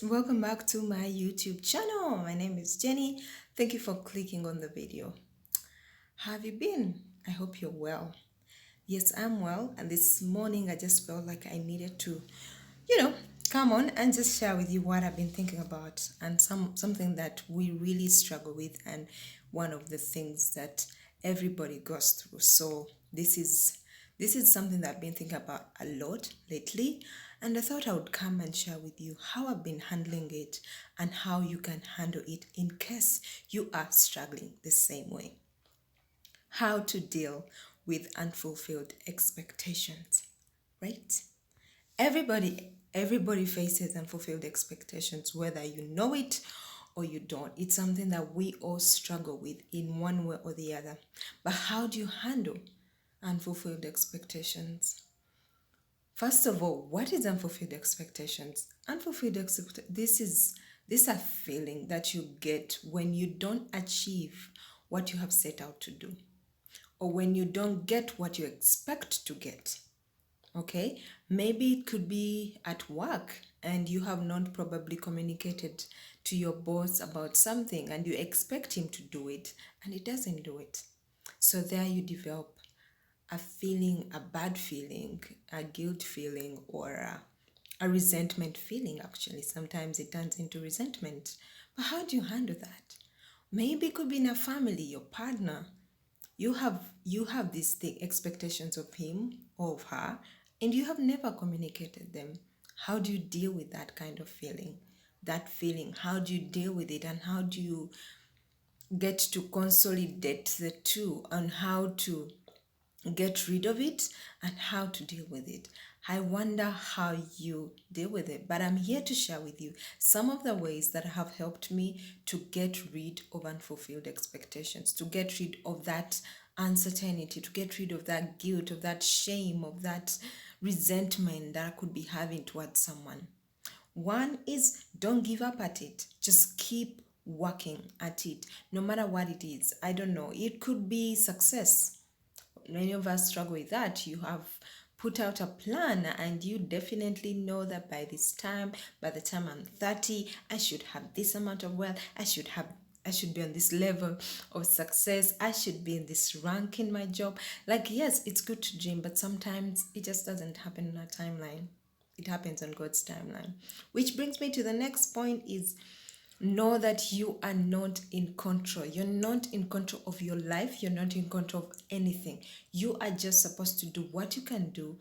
Welcome back to my YouTube channel. My name is Jenny. Thank you for clicking on the video. How have you been? I hope you're well. Yes, I'm well, and this morning I just felt like I needed to, you know, come on and just share with you what I've been thinking about and something that we really struggle with and one of the things that everybody goes through. So this is something that I've been thinking about a lot lately, and I thought I would come and share with you how I've been handling it and how you can handle it in case you are struggling the same way. How to deal with unfulfilled expectations, right? Everybody faces unfulfilled expectations, whether you know it or you don't. It's something that we all struggle with in one way or the other. But how do you handle unfulfilled expectations? First of all, what is unfulfilled expectations? This a feeling that you get when you don't achieve what you have set out to do, or when you don't get what you expect to get. Okay, maybe it could be at work and you have not probably communicated to your boss about something and you expect him to do it and he doesn't do it. So there you develop a feeling, a bad feeling, a guilt feeling, or a resentment feeling. Actually, sometimes it turns into resentment. But how do you handle that? Maybe it could be in a family, your partner. You have these expectations of him or of her, and you have never communicated them. How do you deal with that kind of feeling? That feeling, how do you deal with it, and how do you get to consolidate the two on how to get rid of it and how to deal with it? I wonder how you deal with it, but I'm here to share with you some of the ways that have helped me to get rid of unfulfilled expectations, to get rid of that uncertainty, to get rid of that guilt, of that shame, of that resentment that I could be having towards someone. One is, don't give up at it. Just keep working at it, no matter what it is. I don't know. It could be success. Many of us struggle with that. You have put out a plan and you definitely know that by the time I'm 30, I should have this amount of wealth. I should be on this level of success. I should be in this rank in my job. Like, yes, it's good to dream, but sometimes it just doesn't happen on a timeline. It happens on God's timeline. Which brings me to the next point is, know that you are not in control. You're not in control of your life. You're not in control of anything. You are just supposed to do what you can do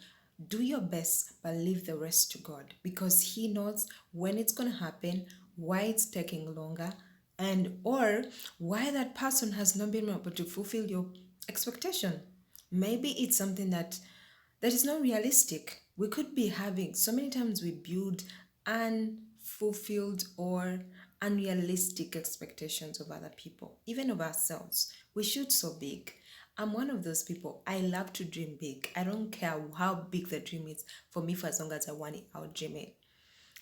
your best, but leave the rest to God, because He knows when it's going to happen, why it's taking longer, and or why that person has not been able to fulfill your expectation. Maybe it's something that is not realistic. We could be having so many times we build unfulfilled or unrealistic expectations of other people, even of ourselves. We shoot so big. I'm one of those people. I love to dream big. I don't care how big the dream is. For me, for as long as I want it, I'll dream it.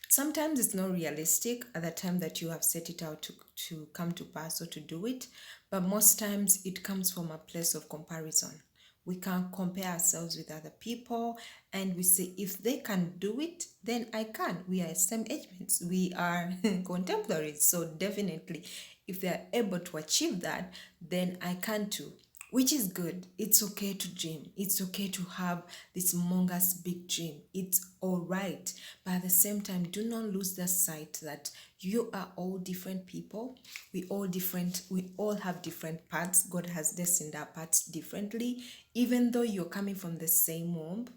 Sometimes it's not realistic at the time that you have set it out to come to pass or to do it, but most times it comes from a place of comparison. We can compare ourselves with other people and we say, if they can do it, then I can. We are same age mates, we are contemporaries. So definitely, if they are able to achieve that, then I can too, which is good. It's okay to dream. It's okay to have this humongous big dream. It's all right. But at the same time, do not lose the sight that you are all different people. We all different. We all have different paths. God has destined our paths differently. Even though you're coming from the same womb,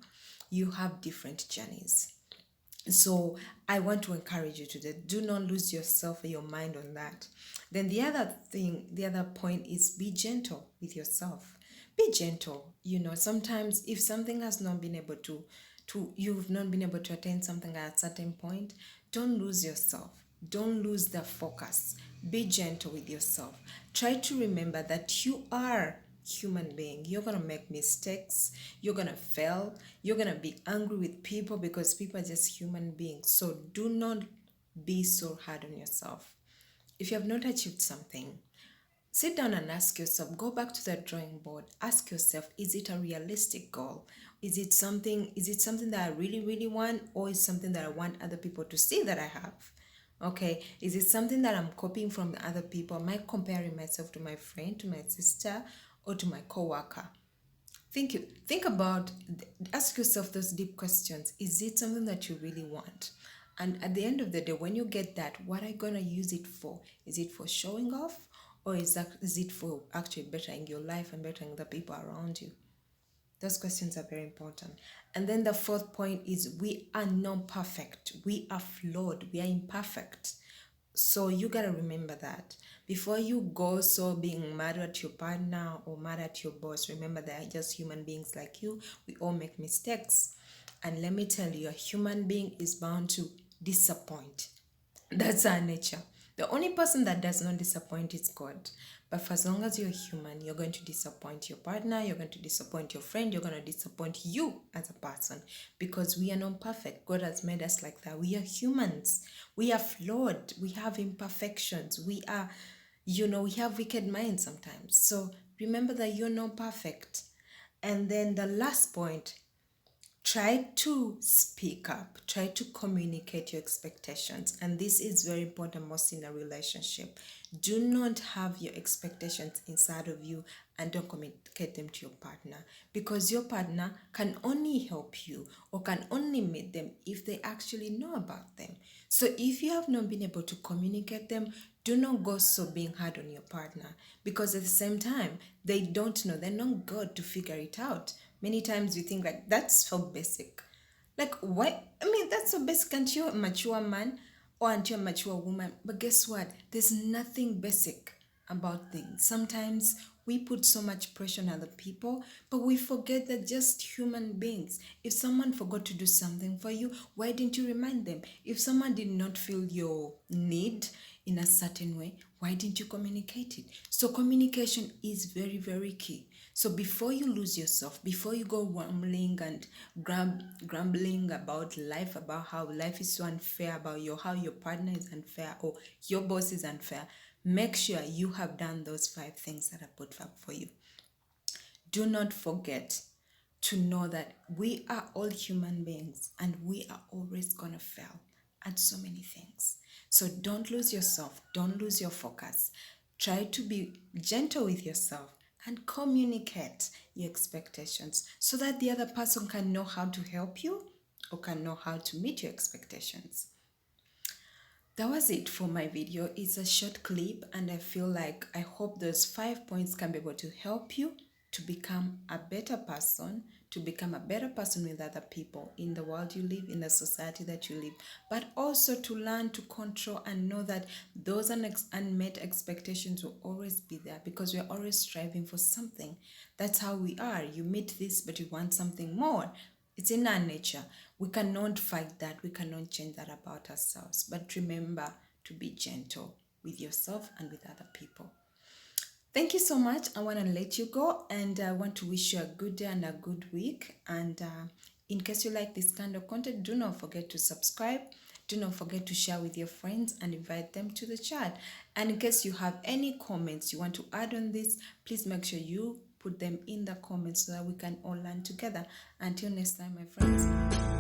you have different journeys. So I want to encourage you today. Do not lose yourself or your mind on that. Then the other point is, be gentle with yourself. Be gentle. Sometimes if something has not been able you've not been able to attain something at a certain point, don't lose yourself. Don't lose the focus. Be gentle with yourself. Try to remember that you are human being. You're gonna make mistakes, you're gonna fail, you're gonna be angry with people, because people are just human beings. So do not be so hard on yourself. If you have not achieved something, sit down and ask yourself, go back to the drawing board, ask yourself, is it a realistic goal? Is it something that I really, really want, or is something that I want other people to see that I have? Okay, is it something that I'm copying from the other people? Am I comparing myself to my friend, to my sister, or to my coworker? Think about, ask yourself those deep questions. Is it something that you really want? And at the end of the day, when you get that, what are you gonna use it for? Is it for showing off, or is it for actually bettering your life and bettering the people around you? Those questions are very important. And then the fourth point is we are not perfect. We are flawed. We are imperfect. So you gotta remember that. Before you go so being mad at your partner or mad at your boss, remember they are just human beings like you. We all make mistakes. And let me tell you, a human being is bound to disappoint. That's our nature. The only person that does not disappoint is God. But for as long as you're human, you're going to disappoint your partner, you're going to disappoint your friend, you're going to disappoint you as a person because we are not perfect. God has made us like that. We are humans. We are flawed. We have imperfections. We have wicked minds sometimes. So remember that you're not perfect. And then the last point, try to speak up, try to communicate your expectations. And this is very important, most in a relationship. Do not have your expectations inside of you and don't communicate them to your partner, because your partner can only help you or can only meet them if they actually know about them. So if you have not been able to communicate them, do not go so being hard on your partner, because at the same time they don't know, they're not God to figure it out. Many times you think like that's so basic. Like why? I mean, that's so basic. Aren't you a mature man or aren't you a mature woman? But guess what? There's nothing basic about things. Sometimes we put so much pressure on other people, but we forget that just human beings. If someone forgot to do something for you, why didn't you remind them? If someone did not feel your need in a certain way, why didn't you communicate it? So communication is very, very key. So before you lose yourself, before you go rambling and grumbling about life, about how life is so unfair, about how your partner is unfair or your boss is unfair, make sure you have done those 5 things that I put up for you. Do not forget to know that we are all human beings and we are always gonna fail at so many things. So don't lose yourself, don't lose your focus. Try to be gentle with yourself and communicate your expectations so that the other person can know how to help you or can know how to meet your expectations. That was it for my video. It's a short clip and I hope those 5 points can be able to help you to become a better person, to become a better person with other people in the world you live, in the society that you live, but also to learn to control and know that those unmet expectations will always be there because we're always striving for something. That's how we are. You meet this, but you want something more. It's in our nature. We cannot fight that. We cannot change that about ourselves. But remember to be gentle with yourself and with other people. Thank you so much. I want to let you go and I want to wish you a good day and a good week. And in case you like this kind of content, do not forget to subscribe. Do not forget to share with your friends and invite them to the chat. And in case you have any comments you want to add on this, please make sure you put them in the comments so that we can all learn together. Until next time, my friends.